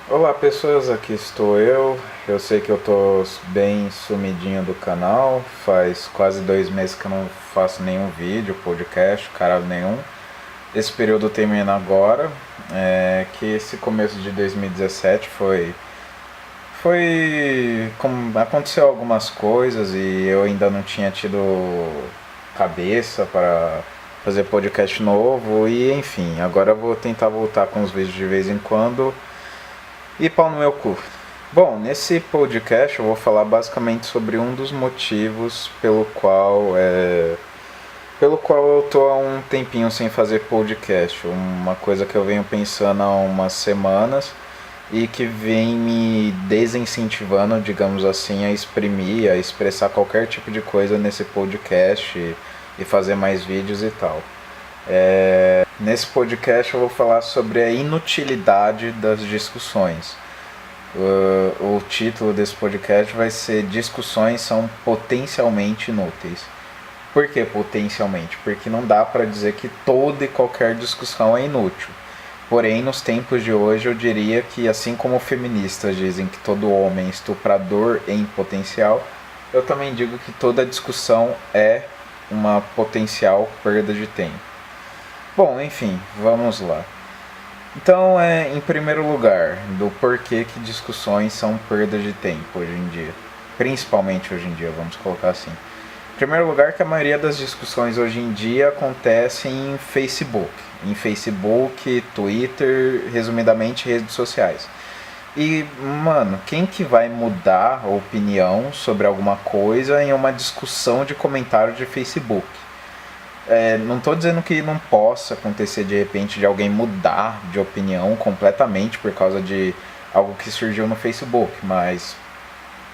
Olá pessoas, aqui estou eu. Eu sei que eu tô bem sumidinho do canal, faz quase 2 meses que eu não faço nenhum vídeo, podcast, caralho nenhum. Esse período termina agora, que esse começo de 2017 foi como aconteceu algumas coisas e eu ainda não tinha tido cabeça para fazer podcast novo e enfim, agora eu vou tentar voltar com os vídeos de vez em quando e pau no meu cu. Bom, nesse podcast eu vou falar basicamente sobre um dos motivos pelo qual eu tô há um tempinho sem fazer podcast. Uma coisa que eu venho pensando há umas semanas e que vem me desincentivando, digamos assim, a exprimir, a expressar qualquer tipo de coisa nesse podcast e fazer mais vídeos e tal. Nesse podcast eu vou falar sobre a inutilidade das discussões. O título desse podcast vai ser Discussões são potencialmente inúteis. Por que potencialmente? Porque não dá para dizer que toda e qualquer discussão é inútil. Porém, nos tempos de hoje, eu diria que, assim como feministas dizem que todo homem é estuprador em potencial, eu também digo que toda discussão é uma potencial perda de tempo. Bom, enfim, vamos lá. Então, em primeiro lugar, do porquê que discussões são perda de tempo hoje em dia. Principalmente hoje em dia, vamos colocar assim. Em primeiro lugar, que a maioria das discussões hoje em dia acontecem em Facebook. Em Facebook, Twitter, resumidamente redes sociais. E, mano, quem que vai mudar a opinião sobre alguma coisa em uma discussão de comentário de Facebook? Não estou dizendo que não possa acontecer de repente de alguém mudar de opinião completamente por causa de algo que surgiu no Facebook, mas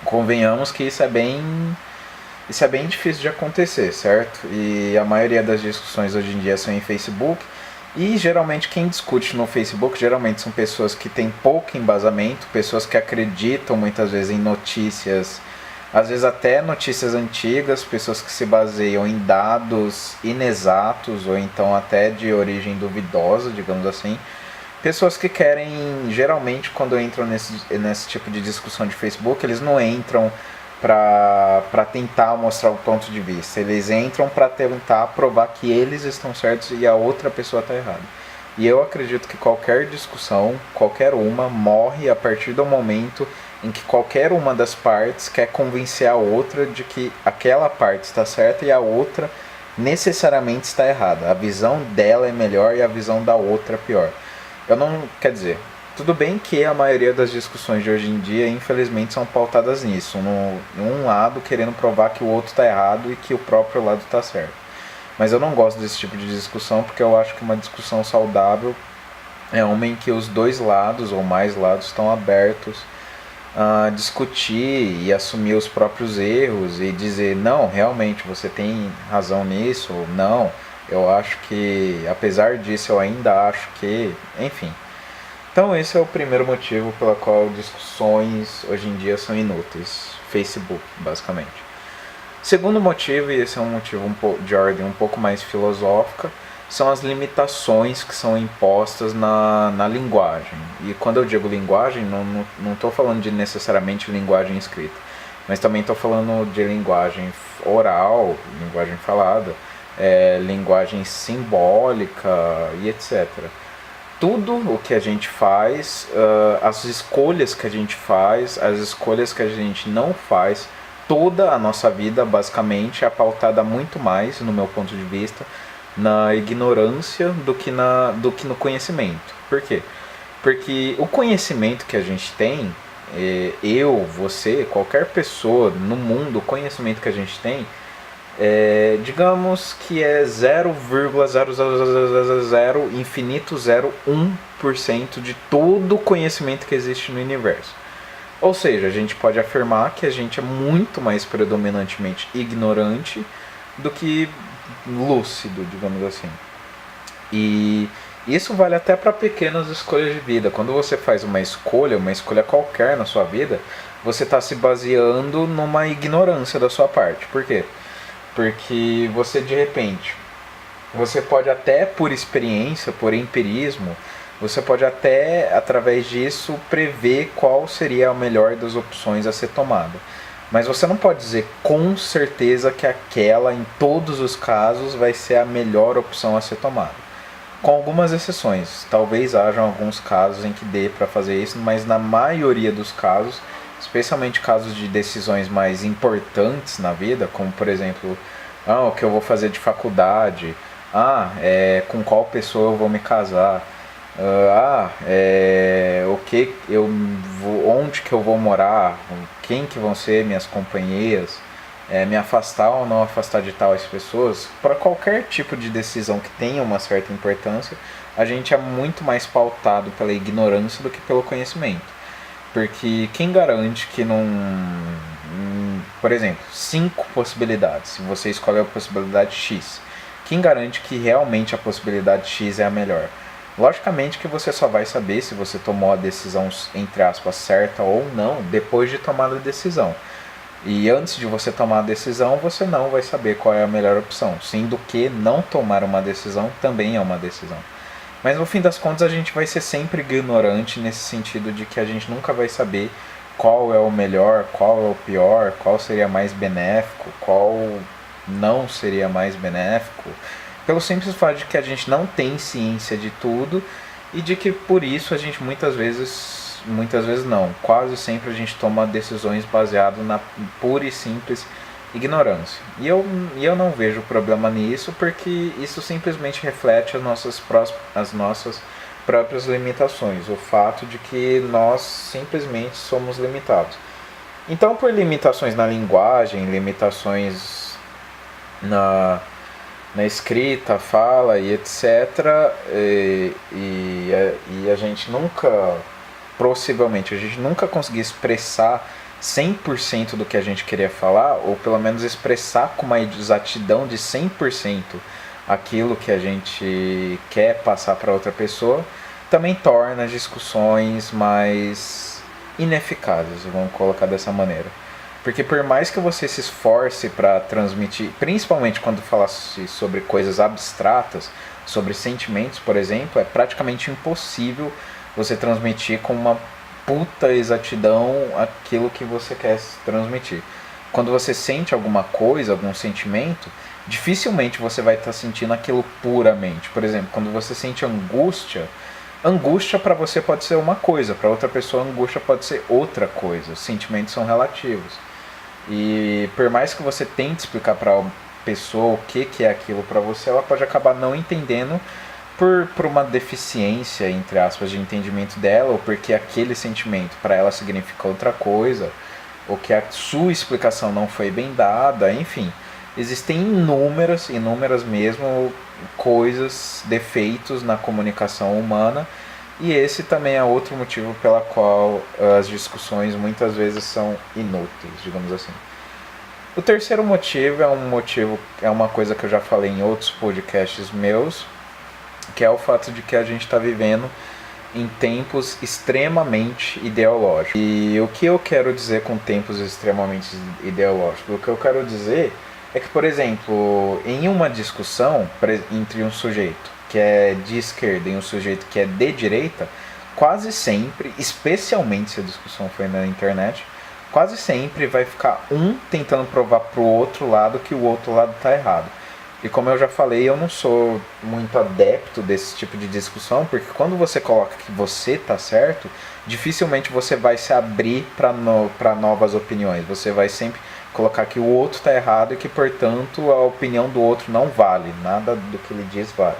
convenhamos que isso é bem difícil de acontecer, certo? E a maioria das discussões hoje em dia são em Facebook. E geralmente quem discute no Facebook geralmente são pessoas que têm pouco embasamento, pessoas que acreditam muitas vezes em notícias, às vezes até notícias antigas, pessoas que se baseiam em dados inexatos ou então até de origem duvidosa, digamos assim. Pessoas que querem, geralmente quando entram nesse tipo de discussão de Facebook, eles não entram para tentar mostrar o ponto de vista. Eles entram para tentar provar que eles estão certos e a outra pessoa está errada. E eu acredito que qualquer discussão, qualquer uma, morre a partir do momento em que qualquer uma das partes quer convencer a outra de que aquela parte está certa e a outra necessariamente está errada. A visão dela é melhor e a visão da outra é pior. Eu não, quer dizer, tudo bem que a maioria das discussões de hoje em dia, infelizmente, são pautadas nisso. Um lado querendo provar que o outro está errado e que o próprio lado está certo. Mas eu não gosto desse tipo de discussão porque eu acho que uma discussão saudável é uma em que os dois lados ou mais lados estão abertos a discutir e assumir os próprios erros e dizer, não, realmente você tem razão nisso, ou não, eu acho que, apesar disso, eu ainda acho que, enfim. Então esse é o primeiro motivo pela qual discussões hoje em dia são inúteis. Facebook, basicamente. Segundo motivo, e esse é um motivo de ordem um pouco mais filosófica, são as limitações que são impostas na linguagem. E quando eu digo linguagem, não estou falando de necessariamente linguagem escrita, mas também estou falando de linguagem oral, linguagem falada, linguagem simbólica e etc. Tudo o que a gente faz, as escolhas que a gente faz, as escolhas que a gente não faz, toda a nossa vida basicamente é pautada muito mais, no meu ponto de vista, na ignorância do que no conhecimento. Por quê? Porque o conhecimento que a gente tem, eu, você, qualquer pessoa no mundo, o conhecimento que a gente tem, digamos que é 0,0000 infinito 0,1% de todo o conhecimento que existe no universo. Ou seja, a gente pode afirmar que a gente é muito mais predominantemente ignorante do que lúcido, digamos assim. E isso vale até para pequenas escolhas de vida. Quando você faz uma escolha qualquer na sua vida, você está se baseando numa ignorância da sua parte. Por quê? Porque você de repente, você pode até por experiência, por empirismo, você pode até, através disso, prever qual seria a melhor das opções a ser tomada. Mas você não pode dizer com certeza que aquela, em todos os casos, vai ser a melhor opção a ser tomada. Com algumas exceções. Talvez hajam alguns casos em que dê para fazer isso, mas na maioria dos casos, especialmente casos de decisões mais importantes na vida, como por exemplo, o que eu vou fazer de faculdade, com qual pessoa eu vou me casar, o que eu vou, onde que eu vou morar, quem que vão ser minhas companheiras, me afastar ou não afastar de tais pessoas. Para qualquer tipo de decisão que tenha uma certa importância, a gente é muito mais pautado pela ignorância do que pelo conhecimento. Porque quem garante que não... Por exemplo, 5 possibilidades, se você escolhe a possibilidade X, quem garante que realmente a possibilidade X é a melhor? Logicamente que você só vai saber se você tomou a decisão, entre aspas, certa ou não, depois de tomar a decisão. E antes de você tomar a decisão, você não vai saber qual é a melhor opção, sendo que não tomar uma decisão também é uma decisão. Mas no fim das contas a gente vai ser sempre ignorante nesse sentido de que a gente nunca vai saber qual é o melhor, qual é o pior, qual seria mais benéfico, qual não seria mais benéfico, pelo simples fato de que a gente não tem ciência de tudo e de que por isso a gente muitas vezes não, quase sempre a gente toma decisões baseadas na pura e simples ignorância. E eu não vejo problema nisso, porque isso simplesmente reflete as nossas próprias limitações, o fato de que nós simplesmente somos limitados. Então, por limitações na linguagem, limitações na escrita, fala e etc., e a gente nunca, possivelmente, a gente nunca conseguir expressar 100% do que a gente queria falar, ou pelo menos expressar com uma exatidão de 100% aquilo que a gente quer passar para outra pessoa, também torna as discussões mais ineficazes, vamos colocar dessa maneira. Porque por mais que você se esforce para transmitir, principalmente quando falasse sobre coisas abstratas, sobre sentimentos, por exemplo, é praticamente impossível você transmitir com uma puta exatidão aquilo que você quer transmitir. Quando você sente alguma coisa, algum sentimento, dificilmente você vai estar sentindo aquilo puramente. Por exemplo, quando você sente angústia para você pode ser uma coisa, para outra pessoa angústia pode ser outra coisa. Os sentimentos são relativos. E por mais que você tente explicar para a pessoa o que é aquilo para você, ela pode acabar não entendendo por uma deficiência, entre aspas, de entendimento dela, ou porque aquele sentimento para ela significa outra coisa, ou que a sua explicação não foi bem dada, enfim. Existem inúmeras mesmo coisas, defeitos na comunicação humana, e esse também é outro motivo pela qual as discussões muitas vezes são inúteis, digamos assim. O terceiro motivo é uma coisa que eu já falei em outros podcasts meus, que é o fato de que a gente está vivendo em tempos extremamente ideológicos. E o que eu quero dizer com tempos extremamente ideológicos? O que eu quero dizer é que, por exemplo, em uma discussão entre um sujeito que é de esquerda e um sujeito que é de direita, quase sempre, especialmente se a discussão for na internet, quase sempre vai ficar um tentando provar pro outro lado que o outro lado está errado. E como eu já falei, eu não sou muito adepto desse tipo de discussão, porque quando você coloca que você está certo, dificilmente você vai se abrir para novas opiniões. Você vai sempre colocar que o outro está errado e que, portanto, a opinião do outro não vale, nada do que ele diz vale.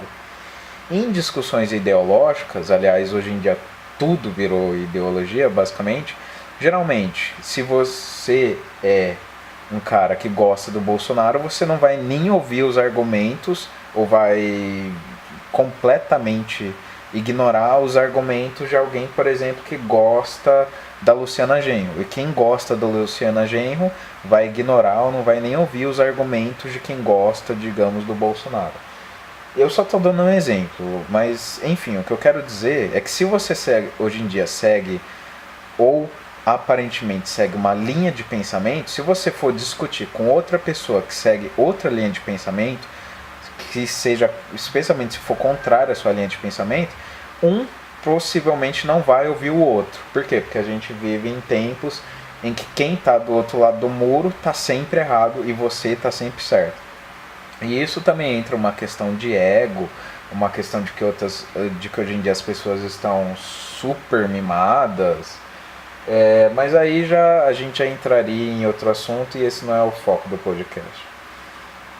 Em discussões ideológicas, aliás, hoje em dia tudo virou ideologia, basicamente, geralmente, se você é um cara que gosta do Bolsonaro, você não vai nem ouvir os argumentos, ou vai completamente ignorar os argumentos de alguém, por exemplo, que gosta da Luciana Genro. E quem gosta da Luciana Genro vai ignorar ou não vai nem ouvir os argumentos de quem gosta, digamos, do Bolsonaro. Eu só estou dando um exemplo, mas enfim, o que eu quero dizer é que se você hoje em dia segue ou aparentemente segue uma linha de pensamento, se você for discutir com outra pessoa que segue outra linha de pensamento, que seja, especialmente se for contrária à sua linha de pensamento, um possivelmente não vai ouvir o outro. Por quê? Porque a gente vive em tempos em que quem está do outro lado do muro está sempre errado e você está sempre certo. E isso também entra uma questão de ego, uma questão de que hoje em dia as pessoas estão super mimadas. Mas aí a gente já entraria em outro assunto e esse não é o foco do podcast.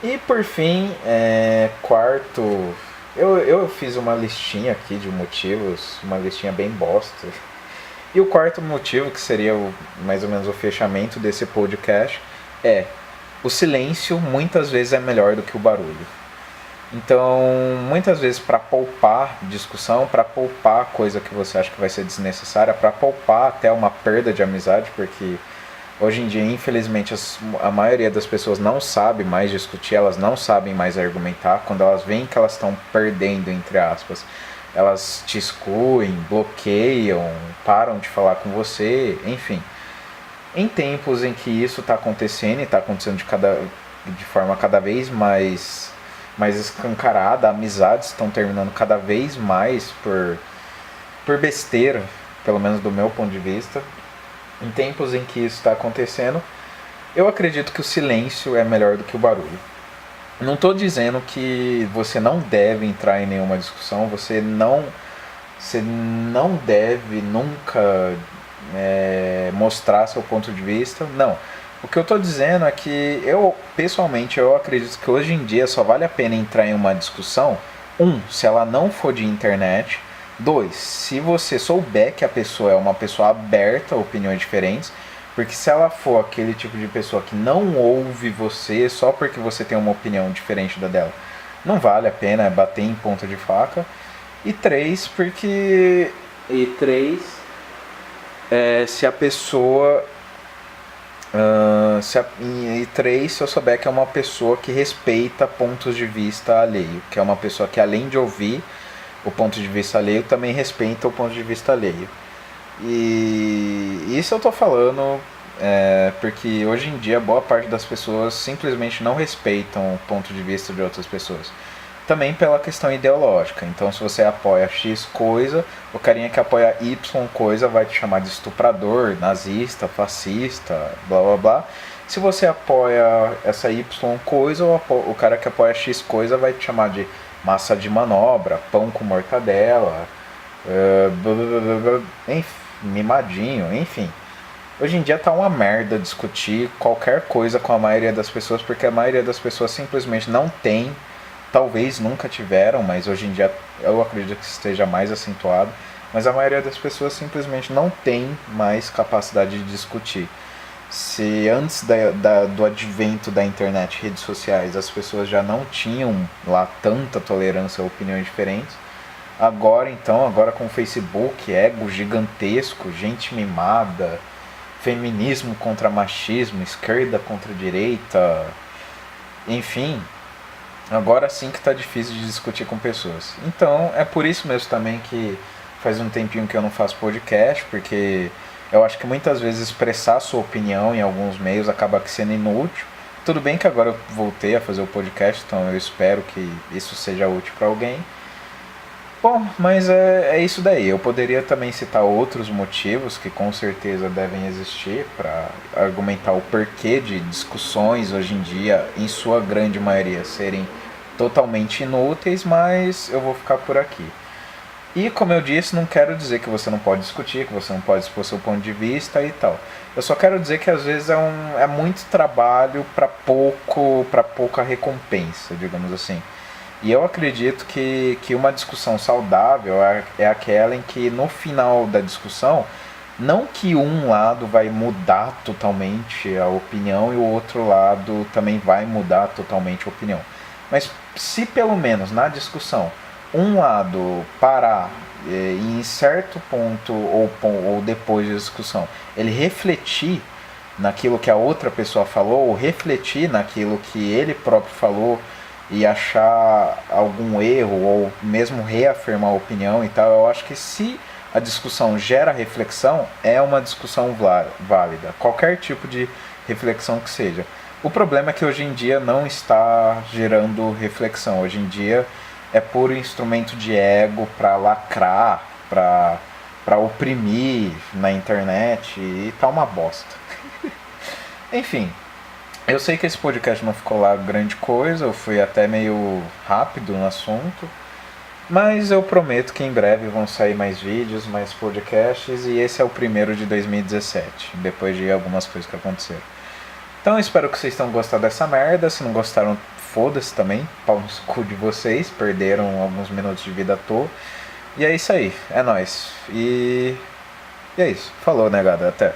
E por fim, quarto, eu fiz uma listinha aqui de motivos, uma listinha bem bosta. E o quarto motivo, que seria mais ou menos o fechamento desse podcast, o silêncio muitas vezes é melhor do que o barulho. Então, muitas vezes, para poupar discussão, para poupar coisa que você acha que vai ser desnecessária, para poupar até uma perda de amizade, porque hoje em dia, infelizmente, a maioria das pessoas não sabe mais discutir, elas não sabem mais argumentar. Quando elas veem que elas estão perdendo, entre aspas, elas te excluem, bloqueiam, param de falar com você, enfim. Em tempos em que isso está acontecendo, e está acontecendo de forma cada vez mais escancarada, amizades estão terminando cada vez mais por besteira, pelo menos do meu ponto de vista. Em tempos em que isso está acontecendo, eu acredito que o silêncio é melhor do que o barulho. Não estou dizendo que você não deve entrar em nenhuma discussão, você não deve nunca mostrar seu ponto de vista, não. O que eu estou dizendo é que pessoalmente, eu acredito que hoje em dia só vale a pena entrar em uma discussão, se ela não for de internet, 2, se você souber que a pessoa é uma pessoa aberta a opiniões diferentes, porque se ela for aquele tipo de pessoa que não ouve você só porque você tem uma opinião diferente da dela, não vale a pena bater em ponta de faca. E 3, se a pessoa... se eu souber que é uma pessoa que respeita pontos de vista alheio, que é uma pessoa que além de ouvir o ponto de vista alheio, também respeita o ponto de vista alheio. E isso eu tô falando porque hoje em dia boa parte das pessoas simplesmente não respeitam o ponto de vista de outras pessoas. Também pela questão ideológica. Então, se você apoia X coisa, o carinha que apoia Y coisa vai te chamar de estuprador, nazista, fascista, blá blá blá. Se você apoia essa Y coisa, o cara que apoia X coisa vai te chamar de massa de manobra, pão com mortadela, mimadinho, enfim. Hoje em dia tá uma merda discutir qualquer coisa com a maioria das pessoas, porque a maioria das pessoas simplesmente não tem. Talvez nunca tiveram, mas hoje em dia eu acredito que esteja mais acentuado. Mas a maioria das pessoas simplesmente não tem mais capacidade de discutir. Se antes do advento da internet, redes sociais, as pessoas já não tinham lá tanta tolerância a opiniões diferentes, agora com o Facebook, ego gigantesco, gente mimada, feminismo contra machismo, esquerda contra direita, enfim... Agora sim que tá difícil de discutir com pessoas. Então, é por isso mesmo também que faz um tempinho que eu não faço podcast, porque eu acho que muitas vezes expressar a sua opinião em alguns meios acaba sendo inútil. Tudo bem que agora eu voltei a fazer o podcast, então eu espero que isso seja útil para alguém. Bom, mas é isso daí. Eu poderia também citar outros motivos que com certeza devem existir para argumentar o porquê de discussões hoje em dia, em sua grande maioria, serem totalmente inúteis, mas eu vou ficar por aqui. E como eu disse, não quero dizer que você não pode discutir, que você não pode expor seu ponto de vista e tal. Eu só quero dizer que às vezes é muito trabalho para pouca recompensa, digamos assim. E eu acredito que uma discussão saudável é aquela em que no final da discussão, não que um lado vai mudar totalmente a opinião e o outro lado também vai mudar totalmente a opinião. Mas se pelo menos na discussão um lado parar em certo ponto ou depois da discussão, ele refletir naquilo que a outra pessoa falou, ou refletir naquilo que ele próprio falou, e achar algum erro ou mesmo reafirmar a opinião e tal, eu acho que se a discussão gera reflexão, é uma discussão válida, qualquer tipo de reflexão que seja. O problema é que hoje em dia não está gerando reflexão, hoje em dia é puro instrumento de ego para lacrar, pra oprimir na internet e tá uma bosta. Enfim, eu sei que esse podcast não ficou lá grande coisa, eu fui até meio rápido no assunto, mas eu prometo que em breve vão sair mais vídeos, mais podcasts, e esse é o primeiro de 2017, depois de algumas coisas que aconteceram. Então eu espero que vocês tenham gostado dessa merda. Se não gostaram, foda-se também, pau no cu de vocês, perderam alguns minutos de vida à toa. E é isso aí, é nóis. E é isso, falou negada, até.